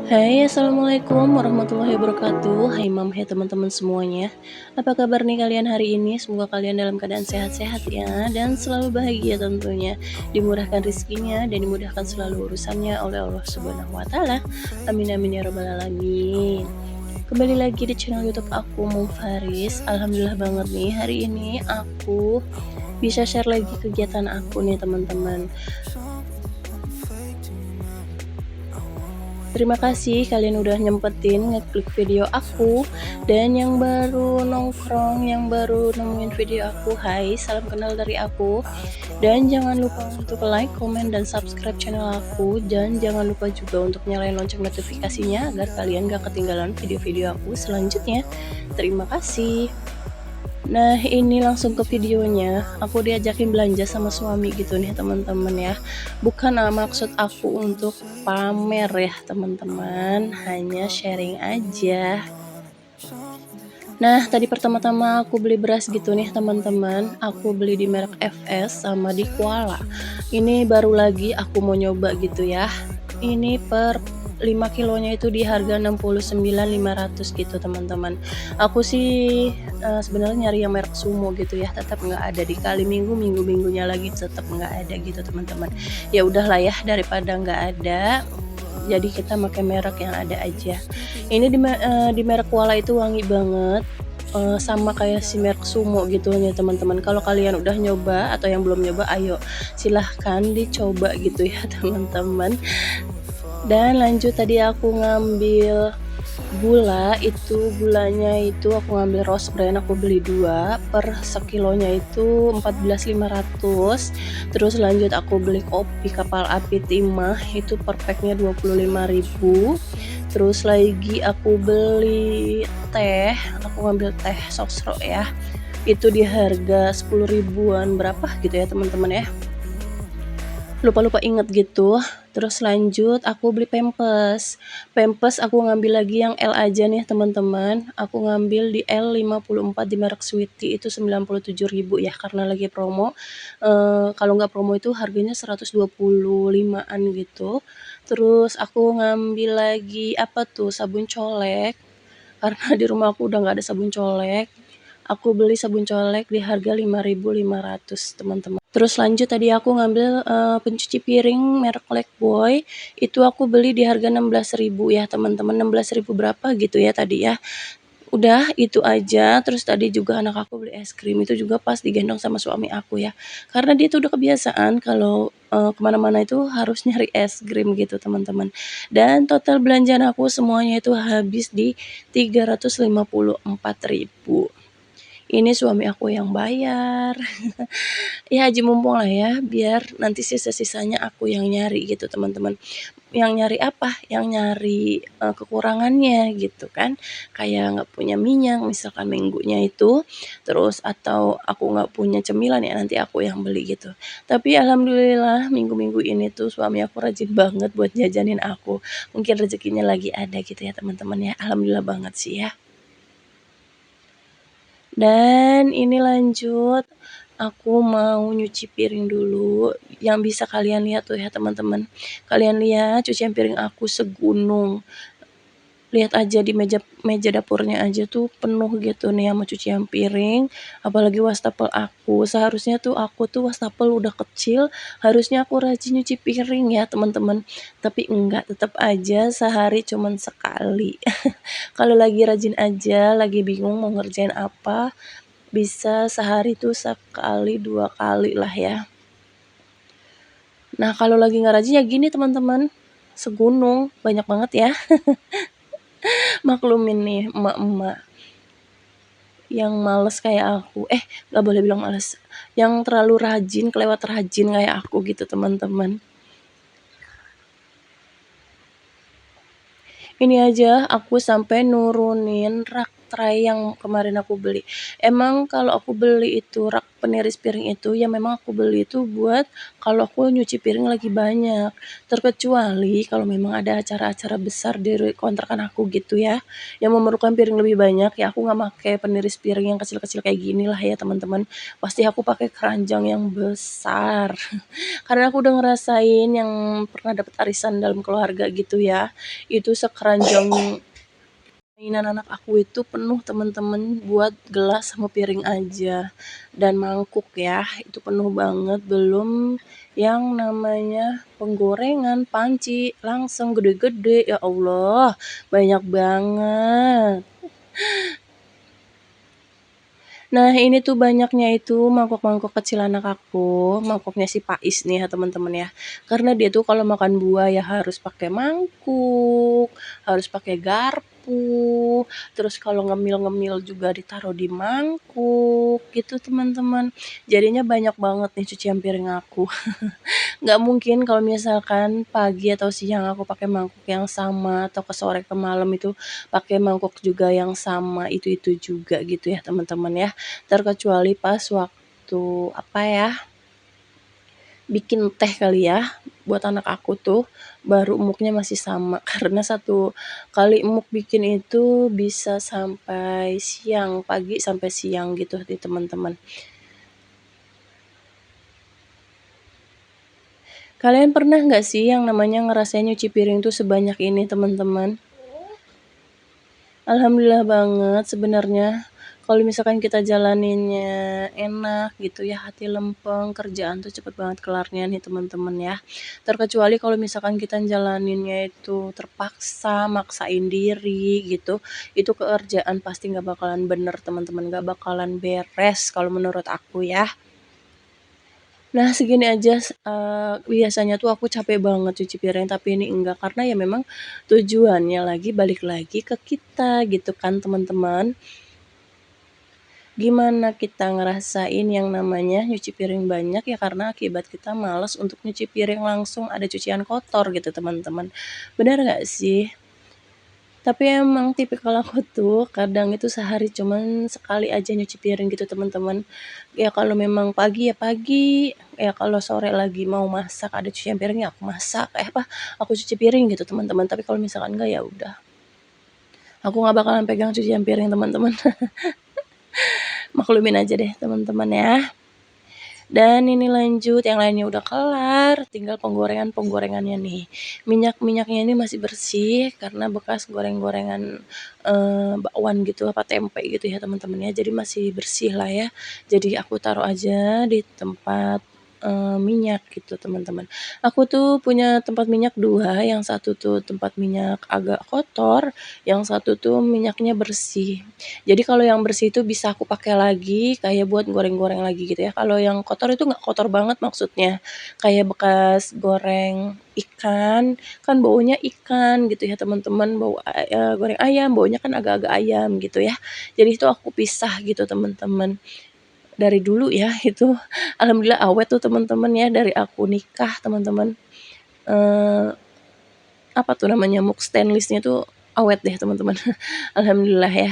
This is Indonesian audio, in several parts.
Hai, assalamualaikum warahmatullahi wabarakatuh. Hai mam, hai teman-teman semuanya. Apa kabar nih kalian hari ini? Semoga kalian dalam keadaan sehat-sehat ya, dan selalu bahagia tentunya. Dimurahkan rizkinya dan dimudahkan selalu urusannya oleh Allah Subhanahu Wa Taala. Amin amin ya robbal alamin. Kembali lagi di channel YouTube aku Mum Faris. Alhamdulillah banget nih hari ini aku bisa share lagi kegiatan aku nih teman-teman. Terima kasih kalian udah nyempetin ngeklik video aku, dan yang baru nongkrong, yang baru nemuin video aku, hai, salam kenal dari aku. Dan jangan lupa untuk like, komen, dan subscribe channel aku, dan jangan lupa juga untuk nyalain lonceng notifikasinya agar kalian gak ketinggalan video-video aku selanjutnya. Terima kasih. Nah, ini langsung ke videonya. Aku diajakin belanja sama suami gitu nih, teman-teman ya. Bukan maksud aku untuk pamer ya, teman-teman. Hanya sharing aja. Nah, tadi pertama-tama aku beli beras gitu nih, teman-teman. Aku beli di merek FS sama di Kuala. Ini baru lagi aku mau nyoba gitu ya. Ini per 5 kilonya itu di harga 69.500 gitu, teman-teman. Aku sih sebenarnya nyari yang merek Sumo gitu ya, tetap nggak ada di kali minggu-minggunya lagi tetap nggak ada gitu, teman-teman. Ya udahlah ya, daripada nggak ada, jadi kita pakai merek yang ada aja. Ini di merek Kuala itu wangi banget, sama kayak si merek Sumo gitu ya, teman-teman. Kalau kalian udah nyoba atau yang belum nyoba, ayo silahkan dicoba gitu ya, teman-teman. Dan lanjut, tadi aku ngambil gulanya itu aku ngambil Rose Brand, aku beli 2 per sekilonya itu 14.500. Terus lanjut aku beli kopi Kapal Api Timah itu per packnya 25.000. Terus lagi aku beli teh, aku ngambil teh sosro ya, itu di harga 10 ribuan berapa gitu ya, teman-teman ya. Lupa inget gitu. Terus lanjut aku beli pampers. Pampers aku ngambil lagi yang L aja nih, teman-teman. Aku ngambil di L 54 di merek Sweety itu 97.000 ya, karena lagi promo. Kalau nggak promo itu harganya 125-an gitu. Terus aku ngambil lagi apa tuh, sabun colek. Karena di rumah aku udah nggak ada sabun colek. Aku beli sabun colek di harga 5.500, teman-teman. Terus lanjut tadi aku ngambil pencuci piring merek Lifebuoy, itu aku beli di harga 16.000 ya, teman-teman. 16.000 berapa gitu ya tadi ya. Udah itu aja. Terus tadi juga anak aku beli es krim, itu juga pas digendong sama suami aku ya. Karena dia tuh udah kebiasaan kalau kemana-mana itu harus nyari es krim gitu, teman-teman. Dan total belanjaan aku semuanya itu habis di 354.000. Ini suami aku yang bayar. Ya haji mumpung lah ya, biar nanti sisa-sisanya aku yang nyari gitu, teman-teman. Yang nyari apa? Yang nyari kekurangannya gitu kan. Kayak nggak punya minyak misalkan minggunya itu, terus atau aku nggak punya cemilan ya nanti aku yang beli gitu. Tapi alhamdulillah minggu-minggu ini tuh suami aku rajin banget buat jajanin aku. Mungkin rezekinya lagi ada gitu ya, teman-teman ya. Alhamdulillah banget sih ya. Dan ini lanjut, aku mau nyuci piring dulu, yang bisa kalian lihat tuh ya, teman-teman. Kalian lihat cucian piring aku segunung. Lihat aja di meja meja dapurnya aja tuh penuh gitu nih sama cucian piring, apalagi wastafel aku. Seharusnya tuh aku tuh wastafel udah kecil, harusnya aku rajin nyuci piring ya, teman-teman. Tapi enggak, tetap aja sehari cuman sekali. Kalau lagi rajin aja, lagi bingung mau ngerjain apa, bisa sehari tuh sekali, 2 kali lah ya. Nah, kalau lagi nggak rajin ya gini, teman-teman, segunung, banyak banget ya. Maklumin nih emak-emak yang males kayak aku. Nggak boleh bilang males, yang terlalu rajin, kelewat rajin kayak aku gitu, teman-teman. Ini aja aku sampai nurunin rak tray yang kemarin aku beli. Emang kalau aku beli itu rak peniris piring itu, ya memang aku beli itu buat kalau aku nyuci piring lagi banyak. Terkecuali kalau memang ada acara-acara besar di kontrakan aku gitu ya, yang memerlukan piring lebih banyak, ya aku nggak pakai peniris piring yang kecil-kecil kayak gini lah ya teman-teman. Pasti aku pakai keranjang yang besar. Karena aku udah ngerasain yang pernah dapat arisan dalam keluarga gitu ya, itu sekeranjang mainan anak aku itu penuh temen-temen buat gelas sama piring aja. Dan mangkuk ya, itu penuh banget. Belum yang namanya penggorengan, panci, langsung gede-gede. Ya Allah, banyak banget. Nah, ini tuh banyaknya itu mangkok-mangkok kecil anak aku, mangkoknya si Pais nih ya teman-teman ya. Karena dia tuh kalau makan buah ya harus pakai mangkuk, harus pakai garpu, terus kalau ngemil-ngemil juga ditaruh di mangkuk gitu teman-teman. Jadinya banyak banget nih cucian piring aku. Nggak mungkin kalau misalkan pagi atau siang aku pakai mangkuk yang sama atau ke sore ke malam itu pakai mangkuk juga yang sama, itu juga gitu ya teman-teman ya. Terkecuali pas waktu apa ya, bikin teh kali ya buat anak aku tuh baru emuknya masih sama karena satu kali emuk bikin itu bisa sampai siang, pagi sampai siang gitu di teman-teman. Kalian pernah nggak sih yang namanya ngerasain nyuci piring tuh sebanyak ini teman-teman? Alhamdulillah banget sebenarnya. Kalau misalkan kita jalaninnya enak gitu ya, hati lempeng, kerjaan tuh cepet banget kelarnya nih teman-teman ya. Terkecuali kalau misalkan kita jalaninnya itu terpaksa, maksain diri gitu, itu kerjaan pasti nggak bakalan bener teman-teman, nggak bakalan beres kalau menurut aku ya. Nah, segini aja, biasanya tuh aku capek banget cuci piring, tapi ini enggak, karena ya memang tujuannya lagi balik lagi ke kita gitu kan teman-teman. Gimana kita ngerasain yang namanya nyuci piring banyak ya karena akibat kita males untuk nyuci piring langsung ada cucian kotor gitu teman-teman. Bener nggak sih? Tapi emang tipikal aku tuh kadang itu sehari cuman sekali aja nyuci piring gitu teman-teman. Ya kalau memang pagi ya pagi, ya kalau sore lagi mau masak ada cucian piring ya aku masak, aku cuci piring gitu teman-teman. Tapi kalau misalkan enggak ya udah, aku nggak bakalan pegang cucian piring teman-teman. Maklumin aja deh teman-teman ya. Dan ini lanjut, yang lainnya udah kelar, tinggal penggorengan-penggorengannya nih. Minyak-minyaknya ini masih bersih karena bekas goreng-gorengan, bakwan gitu, apa tempe gitu ya teman-teman ya, jadi masih bersih lah ya. Jadi aku taruh aja di tempat, minyak gitu teman-teman. Aku tuh punya tempat minyak 2, yang satu tuh tempat minyak agak kotor, yang satu tuh minyaknya bersih. Jadi kalau yang bersih itu bisa aku pakai lagi kayak buat goreng-goreng lagi gitu ya. Kalau yang kotor itu nggak kotor banget maksudnya, kayak bekas goreng ikan, kan baunya ikan gitu ya teman-teman, bau goreng ayam, baunya kan agak-agak ayam gitu ya. Jadi itu aku pisah gitu teman-teman. Dari dulu ya itu alhamdulillah awet tuh teman-teman ya dari aku nikah teman-teman. Eee, Apa tuh namanya, muk stainless-nya tuh awet deh teman-teman. Alhamdulillah ya.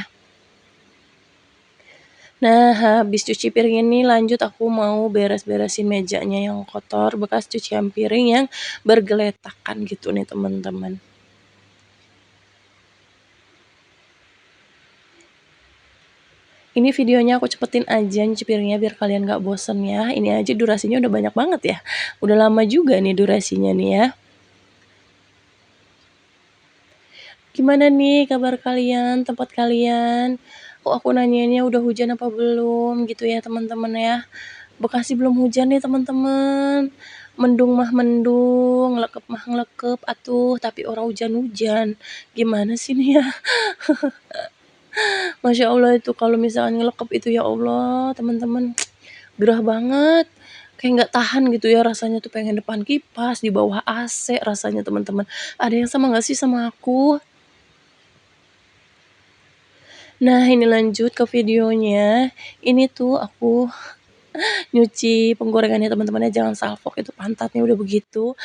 Nah, habis cuci piring ini lanjut aku mau beres-beresin mejanya yang kotor bekas cucian piring yang bergeletakan gitu nih teman-teman. Ini videonya aku cepetin aja nyuci piringnya biar kalian gak bosen ya. Ini aja durasinya udah banyak banget ya. Udah lama juga nih durasinya nih ya. Gimana nih kabar kalian, tempat kalian? Kok aku nanyainnya udah hujan apa belum gitu ya teman-teman ya. Bekasi belum hujan nih teman-teman. Mendung mah mendung, lekep mah ngelekep atuh, tapi ora hujan-hujan. Gimana sih nih ya? Masya Allah itu kalau misalnya ngelekep itu ya Allah teman-teman, gerah banget. Kayak nggak tahan gitu ya rasanya tuh pengen depan kipas, di bawah AC rasanya teman-teman. Ada yang sama nggak sih sama aku? Nah ini lanjut ke videonya. Ini tuh aku nyuci penggorengannya teman-teman ya, jangan salfok itu pantatnya udah begitu,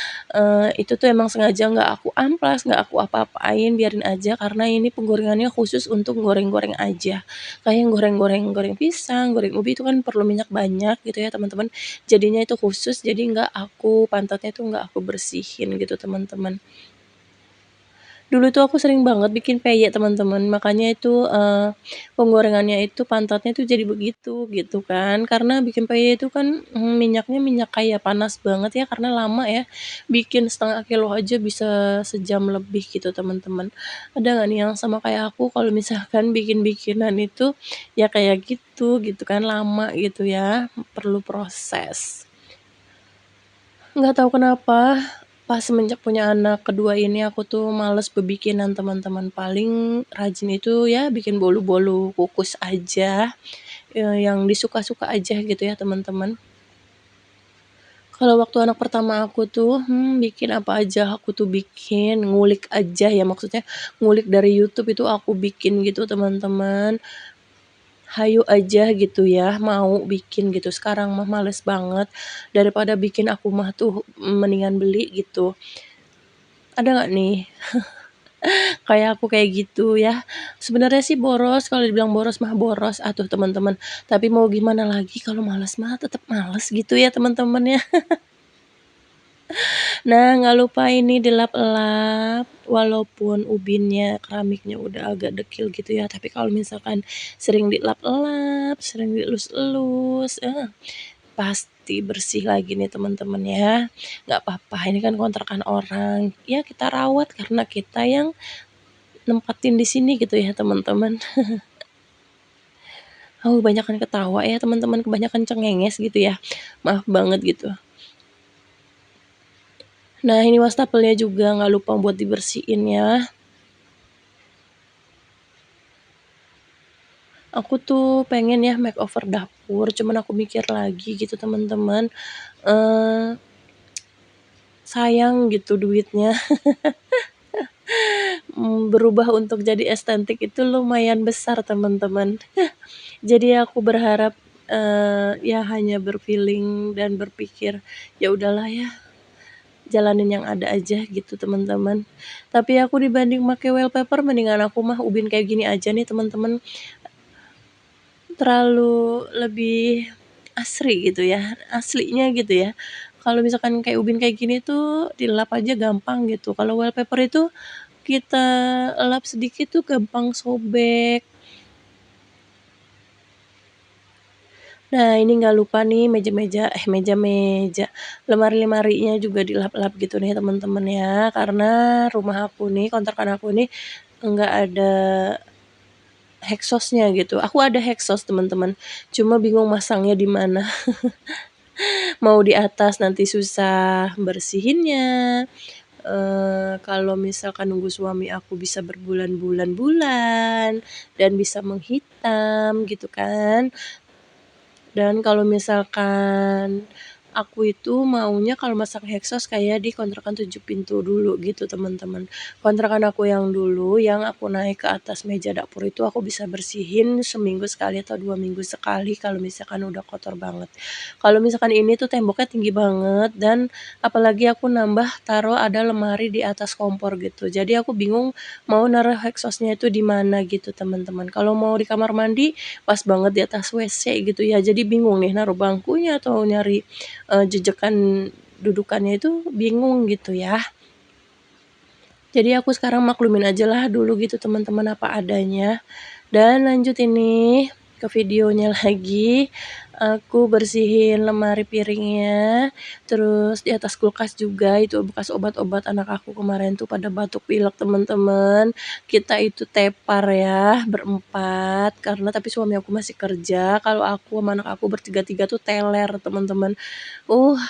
itu tuh emang sengaja nggak aku amplas, nggak aku apa-apain, biarin aja karena ini penggorengannya khusus untuk goreng-goreng aja. Kayak yang goreng pisang, goreng ubi itu kan perlu minyak banyak gitu ya teman-teman, jadinya itu khusus, jadi pantatnya itu nggak aku bersihin gitu teman-teman. Dulu tuh aku sering banget bikin peyek teman-teman, makanya itu, penggorengannya itu pantatnya tuh jadi begitu, gitu kan. Karena bikin peyek itu kan, minyaknya minyak kayak panas banget ya, karena lama ya, bikin 1/2 kilo aja bisa sejam lebih gitu teman-teman. Ada nggak nih yang sama kayak aku kalau misalkan bikin-bikinan itu, ya kayak gitu kan, lama gitu ya, perlu proses. Nggak tahu kenapa, pas semenjak punya anak kedua ini aku tuh males bebikinan teman-teman, paling rajin itu ya bikin bolu-bolu kukus aja, yang disuka-suka aja gitu ya teman-teman. Kalau waktu anak pertama aku tuh, bikin apa aja aku tuh bikin, ngulik aja ya maksudnya, ngulik dari YouTube itu aku bikin gitu teman-teman. Hayo aja gitu ya, mau bikin gitu. Sekarang mah males banget, daripada bikin aku mah tuh mendingan beli gitu. Ada nggak nih kayak aku kayak gitu ya? Sebenarnya sih boros, kalau dibilang boros mah boros atuh teman-teman, tapi mau gimana lagi kalau males mah tetep males gitu ya teman-teman ya. Nah, nggak lupa ini dilap-lap, walaupun ubinnya, keramiknya udah agak dekil gitu ya, tapi kalau misalkan sering dilap-lap, sering dielus-elus, pasti bersih lagi nih teman-teman ya. Nggak apa-apa, ini kan kontrakan orang, ya kita rawat karena kita yang nempatin di sini gitu ya teman-teman. Banyakan ketawa ya teman-teman, kebanyakan cengenges gitu ya, maaf banget gitu. Nah ini wastafelnya juga nggak lupa buat dibersihin ya. Aku tuh pengen ya makeover dapur, cuman aku mikir lagi gitu teman-teman, eee, sayang gitu duitnya. Berubah untuk jadi estetik itu lumayan besar teman-teman. Jadi aku berharap, ya hanya berfeeling dan berpikir, "Ya udahlah ya, jalanin yang ada aja," gitu teman-teman. Tapi aku dibanding make wallpaper mendingan aku mah ubin kayak gini aja nih teman-teman, terlalu lebih asri gitu ya, aslinya gitu ya. Kalau misalkan kayak ubin kayak gini tuh dilap aja gampang gitu, kalau wallpaper itu kita lap sedikit tuh gampang sobek. Nah, ini nggak lupa nih meja-meja, lemari-lemarinya juga dilap-lap gitu nih teman-teman ya, karena rumah aku nih, kontrakan aku nih nggak ada heksosnya gitu. Aku ada heksos teman-teman, cuma bingung masangnya di mana. Mau di atas nanti susah bersihinnya, kalau misalkan nunggu suami aku bisa berbulan-bulan-bulan dan bisa menghitam gitu kan. Dan kalau misalkan aku itu maunya kalau masang Hexos kayak di kontrakan 7 pintu dulu gitu, teman-teman. Kontrakan aku yang dulu, yang aku naik ke atas meja dapur itu aku bisa bersihin seminggu sekali atau 2 minggu sekali kalau misalkan udah kotor banget. Kalau misalkan ini tuh temboknya tinggi banget dan apalagi aku nambah taruh ada lemari di atas kompor gitu. Jadi aku bingung mau naruh Hexosnya itu di mana gitu, teman-teman. Kalau mau di kamar mandi pas banget di atas WC gitu ya, jadi bingung nih naruh bangkunya atau nyari, jejekan dudukannya itu bingung gitu ya. Jadi aku sekarang maklumin ajalah dulu gitu teman-teman apa adanya. Dan lanjut ini ke videonya lagi, aku bersihin lemari piringnya, terus di atas kulkas juga itu bekas obat-obat anak aku kemarin tuh pada batuk pilek teman-teman. Kita itu tepar ya berempat karena tapi suami aku masih kerja, kalau aku sama anak aku bertiga-tiga tuh teler teman-teman.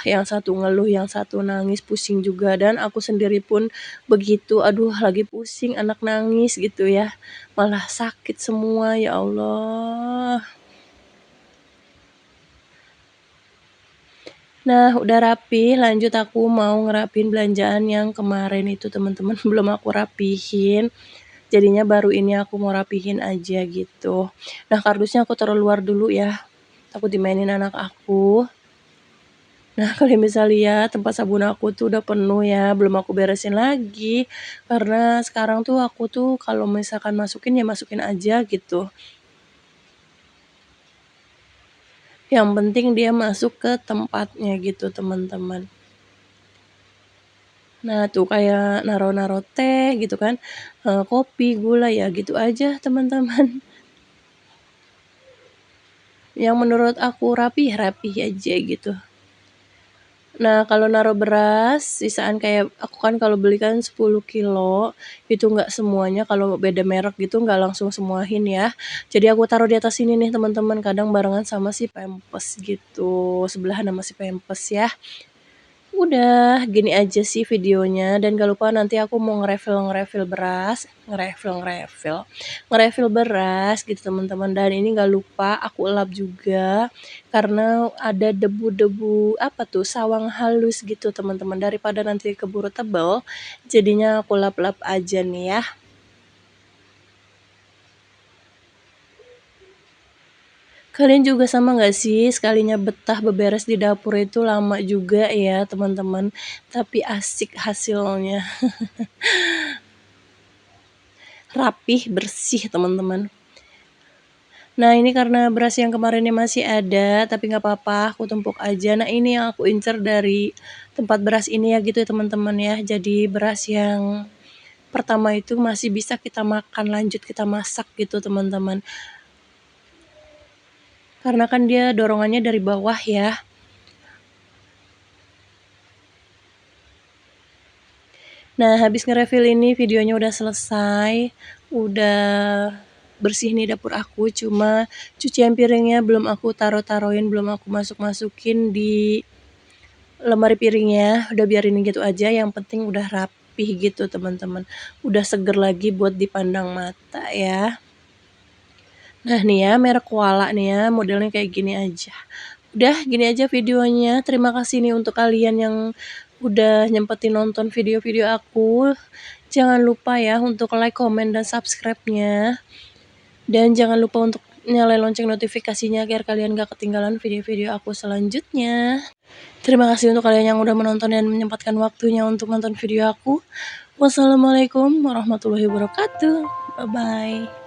Yang satu ngeluh, yang satu nangis, pusing juga dan aku sendiri pun begitu, aduh lagi pusing, anak nangis gitu ya, malah sakit semua, ya Allah. Nah, udah rapi, lanjut aku mau ngerapin belanjaan yang kemarin itu teman-teman, belum aku rapihin. Jadinya baru ini aku mau rapihin aja gitu. Nah, kardusnya aku taruh luar dulu ya. takut dimainin anak aku. Nah, kalian bisa lihat tempat sabun aku tuh udah penuh ya, belum aku beresin lagi. Karena sekarang tuh aku tuh kalau misalkan masukin ya masukin aja gitu. Yang penting dia masuk ke tempatnya gitu, teman-teman. Nah, tuh kayak naro-naro teh gitu kan, kopi, gula, ya gitu aja, teman-teman. Yang menurut aku rapi, rapi aja gitu. Nah, kalau naruh beras, sisaan kayak aku kan kalau beli kan 10 kilo, itu nggak semuanya kalau beda merek gitu nggak langsung semuahin ya. Jadi aku taruh di atas sini nih teman-teman, kadang barengan sama si Pampers gitu, sebelahan sama si Pampers ya. Udah, gini aja sih videonya dan gak lupa nanti aku mau nge-refill beras, nge-refill beras gitu teman-teman, dan ini gak lupa aku elap juga karena ada debu-debu apa tuh, sawang halus gitu teman-teman, daripada nanti keburu tebel, jadinya aku lap-lap aja nih ya. Kalian juga sama nggak sih, sekalinya betah beberes di dapur itu lama juga ya teman-teman, tapi asik hasilnya. Rapih, bersih teman-teman. Nah ini karena beras yang kemarinnya masih ada, tapi nggak apa-apa, aku tumpuk aja. Nah ini yang aku incer dari tempat beras ini ya gitu ya teman-teman ya. Jadi beras yang pertama itu masih bisa kita makan, lanjut kita masak gitu teman-teman. Karena kan dia dorongannya dari bawah ya. Nah, habis nge-refill ini videonya udah selesai, udah bersih nih dapur aku, cuma cucian piringnya belum aku taruh-taruhin, belum aku masuk-masukin di lemari piringnya, udah biarin gitu aja, yang penting udah rapih gitu teman-teman, udah seger lagi buat dipandang mata ya. Nah nih ya, merek Koala nih ya, modelnya kayak gini aja. Udah gini aja videonya, terima kasih nih untuk kalian yang udah nyempetin nonton video-video aku. Jangan lupa ya untuk like, komen, dan subscribe-nya. Dan jangan lupa untuk nyalain lonceng notifikasinya agar kalian gak ketinggalan video-video aku selanjutnya. Terima kasih untuk kalian yang udah menonton dan menyempatkan waktunya untuk nonton video aku. Wassalamualaikum warahmatullahi wabarakatuh. Bye-bye.